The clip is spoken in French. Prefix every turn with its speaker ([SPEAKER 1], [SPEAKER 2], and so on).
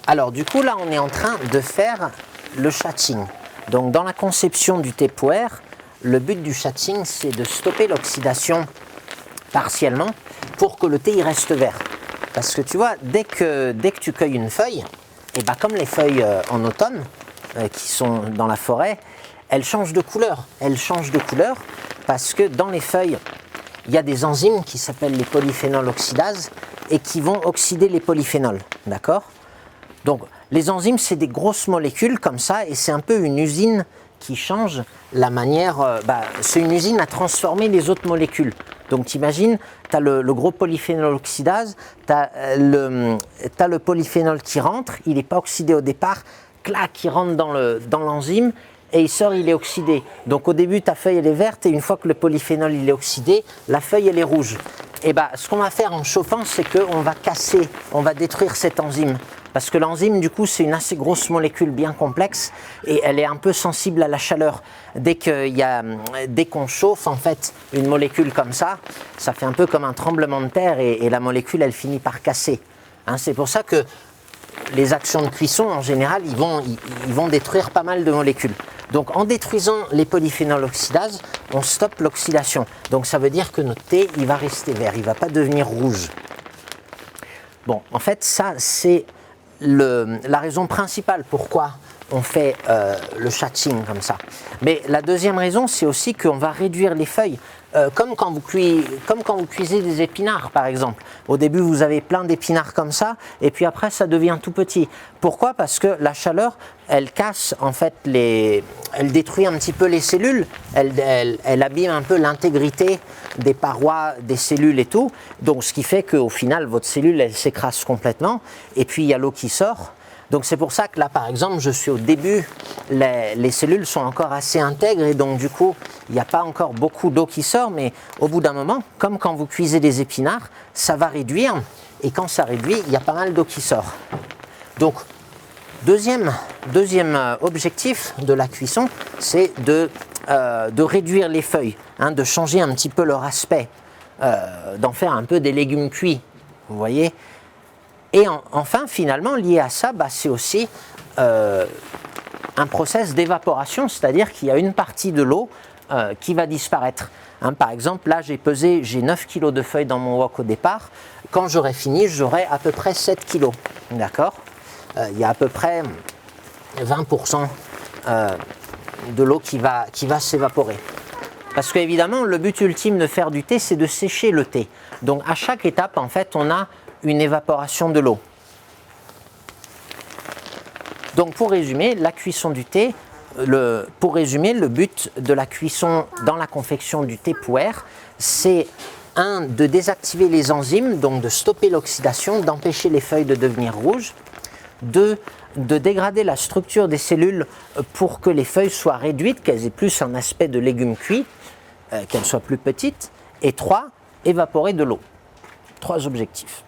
[SPEAKER 1] Alors du coup là on est en train de faire le chatching. Donc dans la conception du thé pu'er, le but du chatching c'est de stopper l'oxydation partiellement pour que le thé il reste vert. Parce que tu vois, dès que tu cueilles une feuille, et ben comme les feuilles en automne qui sont dans la forêt, elles changent de couleur. Elles changent de couleur parce que dans les feuilles, il y a des enzymes qui s'appellent les polyphénols oxydases et qui vont oxyder les polyphénols. D'accord ? Donc les enzymes, c'est des grosses molécules comme ça et c'est un peu une usine qui change la manière, c'est une usine à transformer les autres molécules. Donc tu imagines, tu as le gros polyphénol oxydase, tu as le polyphénol qui rentre, il n'est pas oxydé au départ, clac, il rentre dans l'enzyme et il sort, il est oxydé. Donc au début ta feuille elle est verte et une fois que le polyphénol il est oxydé, la feuille elle est rouge. Et ce qu'on va faire en chauffant, c'est qu'on va casser, on va détruire cette enzyme. Parce que l'enzyme, du coup, c'est une assez grosse molécule bien complexe et elle est un peu sensible à la chaleur. Dès qu'on chauffe, en fait, une molécule comme ça fait un peu comme un tremblement de terre et la molécule, elle finit par casser. Hein, c'est pour ça que les actions de cuisson, en général, ils vont détruire pas mal de molécules. Donc, en détruisant les polyphénols oxydases, on stoppe l'oxydation. Donc, ça veut dire que notre thé, il va rester vert, il ne va pas devenir rouge. Bon, en fait, ça, c'est la raison principale pourquoi on fait le chatching comme ça. Mais la deuxième raison, c'est aussi qu'on va réduire les feuilles. Comme quand vous cuisez des épinards, par exemple. Au début, vous avez plein d'épinards comme ça, et puis après, ça devient tout petit. Pourquoi ? Parce que la chaleur, elle casse, en fait, elle détruit un petit peu les cellules, elle abîme un peu l'intégrité des parois, des cellules et tout. Donc, ce qui fait qu'au final, votre cellule, elle s'écrase complètement, et puis il y a l'eau qui sort. Donc c'est pour ça que là par exemple je suis au début, les cellules sont encore assez intègres et donc du coup il n'y a pas encore beaucoup d'eau qui sort, mais au bout d'un moment, comme quand vous cuisez des épinards, ça va réduire et quand ça réduit, il y a pas mal d'eau qui sort. Donc deuxième objectif de la cuisson, c'est de réduire les feuilles, hein, de changer un petit peu leur aspect, d'en faire un peu des légumes cuits, vous voyez. Et enfin, finalement, lié à ça, c'est aussi un process d'évaporation, c'est-à-dire qu'il y a une partie de l'eau qui va disparaître. Hein, par exemple, là, j'ai 9 kg de feuilles dans mon wok au départ. Quand j'aurai fini, j'aurai à peu près 7 kg. D'accord ? Il y a à peu près 20% de l'eau qui va s'évaporer. Parce qu'évidemment, le but ultime de faire du thé, c'est de sécher le thé. Donc, à chaque étape, en fait, on a une évaporation de l'eau. Donc pour résumer, la cuisson du thé, le but de la cuisson dans la confection du thé pu'er, c'est de désactiver les enzymes, donc de stopper l'oxydation, d'empêcher les feuilles de devenir rouges, 2, de dégrader la structure des cellules pour que les feuilles soient réduites, qu'elles aient plus un aspect de légumes cuits, qu'elles soient plus petites, et 3, évaporer de l'eau. 3 objectifs.